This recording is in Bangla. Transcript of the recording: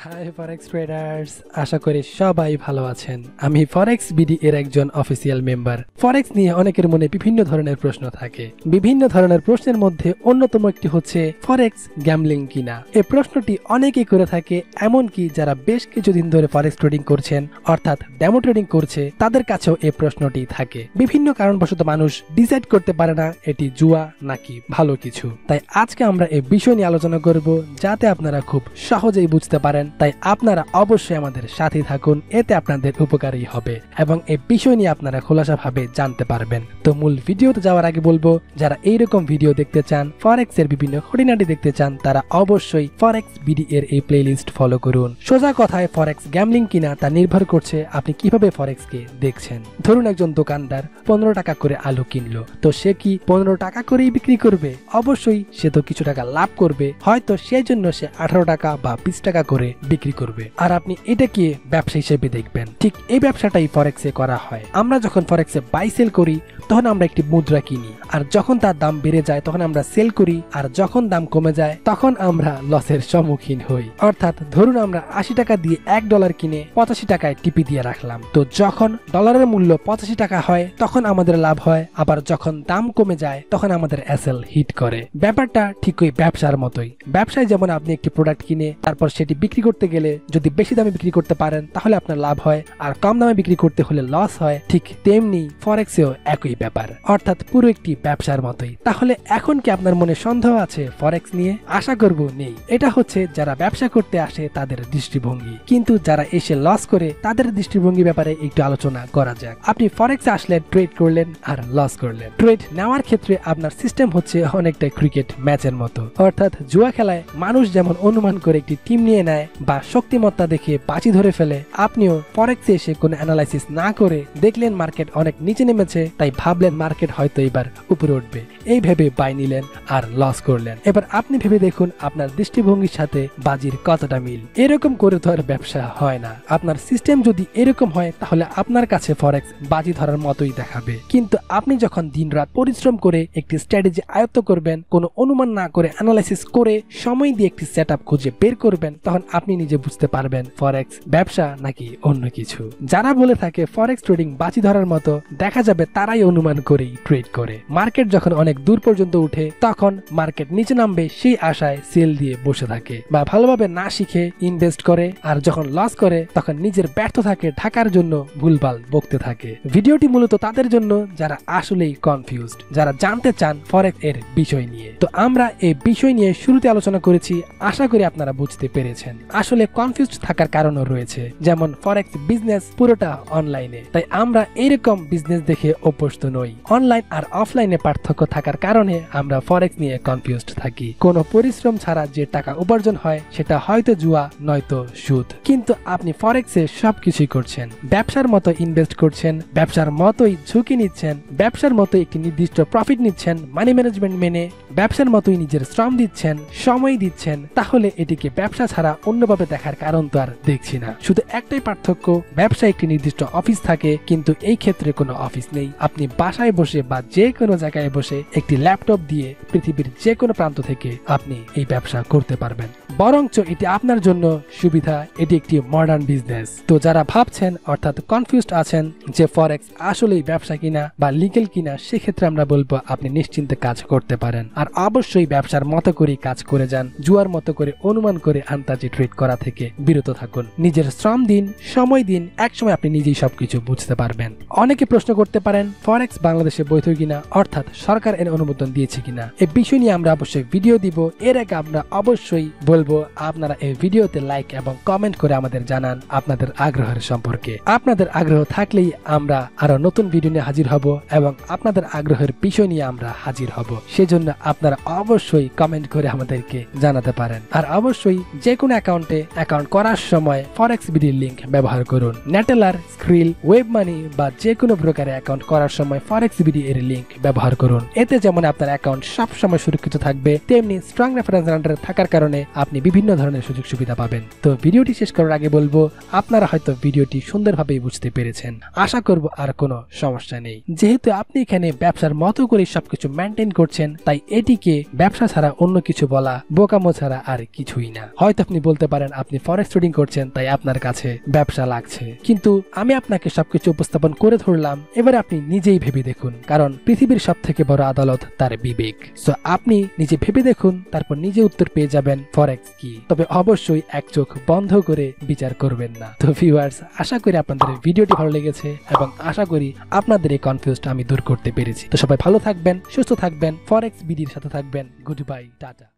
হাই ফরেক্স ট্রেডার্স, আশা করি সবাই ভালো আছেন। আমি ফরেক্স বিডি এর একজন অফিসিয়াল মেম্বার। ফরেক্স নিয়ে অনেকের মনে বিভিন্ন ধরনের প্রশ্ন থাকে। বিভিন্ন ধরনের প্রশ্নের মধ্যে অন্যতম একটি হচ্ছে ফরেক্স গ্যাম্বলিং কিনা। এই প্রশ্নটি অনেকেই করে থাকে, এমনকি যারা বেশ কিছুদিন ধরে ফরেক্স ট্রেডিং করছেন অর্থাৎ ডেমো ট্রেডিং করছে তাদের কাছেও এই প্রশ্নটি থাকে। বিভিন্ন কারণবশত মানুষ ডিসাইড করতে পারে না এটি জুয়া নাকি ভালো কিছু। তাই আজকে আমরা এই বিষয় নিয়ে আলোচনা করব, যাতে আপনারা খুব সহজেই বুঝতে পারেন। তাই আপনারা অবশ্যই আমাদের সাথে থাকুন, এতে আপনাদের উপকারী হবে এবং এই বিষয় নিয়ে আপনারা খোলাসাভাবে জানতে পারবেন। তো মূল ভিডিওতে যাওয়ার আগে বলবো, যারা এইরকম ভিডিও দেখতে চান, ফরেক্স এর বিভিন্ন খুঁটিনাটি দেখতে চান, তারা অবশ্যই ফরেক্স বিডি এর এই প্লেলিস্ট ফলো করুন। সোজা কথায় ফরেক্স গ্যাম্বলিং কিনা তা নির্ভর করছে আপনি কিভাবে ফরেক্স কে দেখছেন। ধরুন একজন দোকানদার 15 টাকা করে আলু কিনলো, তো সে কি 15 টাকা করেই বিক্রি করবে? অবশ্যই সে তো কিছু টাকা লাভ করবে, হয়তো সেই জন্য সে 18 টাকা বা 20 টাকা করে বিক্রি করবে, আর আপনি এটাকে ব্যবসা হিসেবে দেখবেন। ঠিক এই ব্যবসাটাই ফরেক্সে করা হয়। আমরা যখন ফরেক্সে বাই সেল করি তখন আমরা একটি মুদ্রা কিনি, আর যখন তার দাম বেড়ে যায় তখন আমরা সেল করি, আর যখন দাম কমে যায় তখন আমরা লসের সম্মুখীন হই। অর্থাৎ ধরুন আমরা 80 টাকা দিয়ে $1 কিনে 85 টাকায় টিপি দিয়ে রাখলাম, তো যখন ডলারের মূল্য 85 টাকা হয় তখন আমাদের লাভ হয়, আবার যখন দাম কমে যায় তখন আমাদের এসএল হিট করে। ব্যাপারটা ঠিক ওই ব্যবসার মতোই। ব্যবসায় যেমন আপনি একটি প্রোডাক্ট কিনে তারপর সেটি বিক্রি করতে গেলে যদি বেশি দামে বিক্রি করতে পারেন তাহলে আপনার লাভ হয়, আর কম দামে বিক্রি করতে হলে লস হয়। ঠিক তেমনি ফরেক্সেও একই ব্যাপার, অর্থাৎ পুরো একটি ব্যবসার মতোই। তাহলে এখন কি আপনার মনে সন্দেহ আছে ফরেক্স নিয়ে? আশা করব নেই। এটা হচ্ছে যারা ব্যবসা করতে আসে তাদের দৃষ্টিভঙ্গি, কিন্তু যারা এসে লস করে তাদের দৃষ্টিভঙ্গি ব্যাপারে একটু আলোচনা করা যাক। আপনি ফরেক্সে আসলেন, ট্রেড করলেন আর লস করলেন। ট্রেড নেওয়ার ক্ষেত্রে আপনার সিস্টেম হচ্ছে অনেকটা ক্রিকেট ম্যাচের মতো, অর্থাৎ জুয়া খেলায় মানুষ যেমন অনুমান করে একটি টিম নিয়ে নেয় বা শক্তিমত্তা দেখে বাজি ধরে ফেলে, আপনিও ফরেক্সে এসে কোনো অ্যানালাইসিস না করে দেখলেন মার্কেট অনেক নিচে নেমেছে, তাই ভাবলেন মার্কেট হয়তো এবার উপরে উঠবে, এই ভেবে বাই নিলেন আর লস করলেন। এবার আপনি ভেবে দেখুন আপনার দৃষ্টিভঙ্গির সাথে বাজির কতটা মিল। এরকম করে তো আর ব্যবসা হয় না। আপনার সিস্টেম যদি এরকম হয় তাহলে আপনার কাছে ফরেক্স বাজি ধরার মতোই দেখাবে, কিন্তু আপনি যখন দিনরাত পরিশ্রম করে একটি স্ট্র্যাটেজি আয়ত্ত করবেন, কোনো অনুমান না করে অ্যানালাইসিস করে সময় দিয়ে একটি সেটআপ খুঁজে বের করবেন, তখন আপনি নিজে বুঝতে পারবেন ফরেক্স ব্যবসা নাকি অন্য কিছু। যারা বলে থাকে ফরেক্স ট্রেডিং বাজি ধরার মতো, দেখা যাবে তারাই অনুমান করেই ট্রেড করে। মার্কেট যখন অনেক দূর পর্যন্ত উঠে তখন মার্কেট নিচে নামবে সেই আশায় সেল দিয়ে বসে থাকে, বা ভালোভাবে না শিখে ইনভেস্ট করে, আর যখন লস করে তখন নিজের ব্যর্থতাকে ঢাকার জন্য ভুলভাল বকতে থাকে। ভিডিওটি মূলত তাদের জন্য যারা আসলেই কনফিউজড, যারা জানতে চান ফরেক্স এর বিষয় নিয়ে। তো আমরা এই বিষয় নিয়ে শুরুতে আলোচনা করেছি, আশা করি আপনারা বুঝতে পেরেছেন। আসলে কনফিউজড থাকার কারণও রয়েছে, যেমন ফরেক্স বিজনেস পুরোটা অনলাইনে, তাই আমরা এইরকম বিজনেস দেখে অভ্যস্ত নই। অনলাইন আর অফলাইনে পার্থক্য থাকার কারণে আমরা ফরেক্স নিয়ে কনফিউজড থাকি। কোনো পরিশ্রম ছাড়া যে টাকা উপার্জন হয় সেটা হয়তো জুয়া নয়তো সুদ, কিন্তু আপনি ফরেক্সে সবকিছুই করছেন। ব্যবসার মতো ইনভেস্ট করছেন, ব্যবসার মতোই ঝুঁকি নিচ্ছেন, ব্যবসার মতো একটি নির্দিষ্ট প্রফিট নিচ্ছেন মানি ম্যানেজমেন্ট মেনে, ব্যবসার মতোই নিজের শ্রম দিচ্ছেন, সময় দিচ্ছেন। তাহলে এটিকে ব্যবসা ছাড়া অন্যভাবে দেখার কারণ তো আর দেখছি না। শুধু একটাই পার্থক্য, ব্যবসায় একটি নির্দিষ্ট অফিস থাকে, কিন্তু এই ক্ষেত্রে কোনো অফিস নেই। আপনি বাসায় বসে বা যে কোনো জায়গায় বসে একটি ল্যাপটপ দিয়ে পৃথিবীর যে কোনো প্রান্ত থেকে আপনি এই ব্যবসা করতে পারবেন। বরঞ্চ এটি আপনার জন্য সুবিধা, এটি একটি মডার্ন বিজনেস। তো যারা ভাবছেন অর্থাৎ কনফিউজড আছেন যে ফরেক্স আসলেই ব্যবসা কিনা বা লিগ্যাল কিনা, সেক্ষেত্রে আমরা বলবো আপনি নিশ্চিন্তে কাজ করতে পারেন, আর অবশ্যই ব্যবসার মতো করেই কাজ করে যান। জুয়ার মতো করে অনুমান করে আন্দাজে ট্রেড করা থেকে বিরত থাকুন। নিজের শ্রম দিন, সময় দিন, একসময় আপনি নিজেই সবকিছু বুঝতে পারবেন। অনেকে প্রশ্ন করতে পারেন ফরেক্স বাংলাদেশে বৈধ কিনা, অর্থাৎ সরকার এর অনুমোদন দিয়েছে কিনা। এই বিষয় নিয়ে আমরা অবশ্যই ভিডিও দিব। এর আগে আমরা অবশ্যই বলবো আপনারা এই ভিডিওতে লাইক এবং কমেন্ট করে আমাদের জানান আপনাদের আগ্রহের সম্পর্কে। আপনাদের আগ্রহ থাকলেই আমরা আরো নতুন ভিডিও নিয়ে হাজির হব এবং আপনাদের আগ্রহের বিষয় নিয়ে আমরা হাজির হব। সেজন্য আপনারা অবশ্যই কমেন্ট করে আমাদেরকে জানাতে পারেন, আর অবশ্যই যে কোনো অ্যাকাউন্টে অ্যাকাউন্ট করার সময় ফরেক্স বিডির লিংক ব্যবহার করুন। নেটেলার, স্ক্রিল, ওয়েব মানি বা যে কোনো ব্রোকারে অ্যাকাউন্ট করার সময় সবসময় ফরেক্স বিডি এর লিংক ব্যবহার করুন। এতে যেমন আপনার অ্যাকাউন্ট সবসময় সুরক্ষিত থাকবে, তেমনি স্ট্রং রেফারেন্স আন্ডারে থাকার কারণে আপনি বিভিন্ন ধরনের সুযোগ সুবিধা পাবেন। তো ভিডিওটি শেষ করার আগে বলবো, আপনারা হয়তো ভিডিওটি সুন্দরভাবেই বুঝতে পেরেছেন। আশা করব আর কোনো সমস্যা নেই। যেহেতু আপনি এখানে ব্যবসার মতো করে সবকিছু মেনটেন করছেন, তাই এটিকে ব্যবসা ছাড়া অন্য কিছু বলা বোকামো ছাড়া আর কিছুই না। হয়তো আপনি বলতে পারেন আপনি ফরেক্স ট্রেডিং করছেন তাই আপনার কাছে ব্যবসা লাগছে, কিন্তু আমি আপনাকে সবকিছু উপস্থাপন করে ধরলাম, এবার আপনি নিজেই ভেবে দেখুন, কারণ পৃথিবীর সব থেকে বড় আদালত তার বিবেক। সো আপনি নিজে ভেবে দেখুন, তারপর নিজে উত্তর পেয়ে যাবেন ফরেক্স কি। তবে অবশ্যই এক চোখ বন্ধ করে বিচার করবেন না। তো ভিউয়ার্স, আশা করি আপনাদের ভিডিওটি ভালো লেগেছে এবং আশা করি আপনাদের এই কনফিউজটা আমি দূর করতে পেরেছি। তো সবাই ভালো থাকবেন, সুস্থ থাকবেন, ফরেক্স বিডির সাথে থাকবেন। Good bye, tata.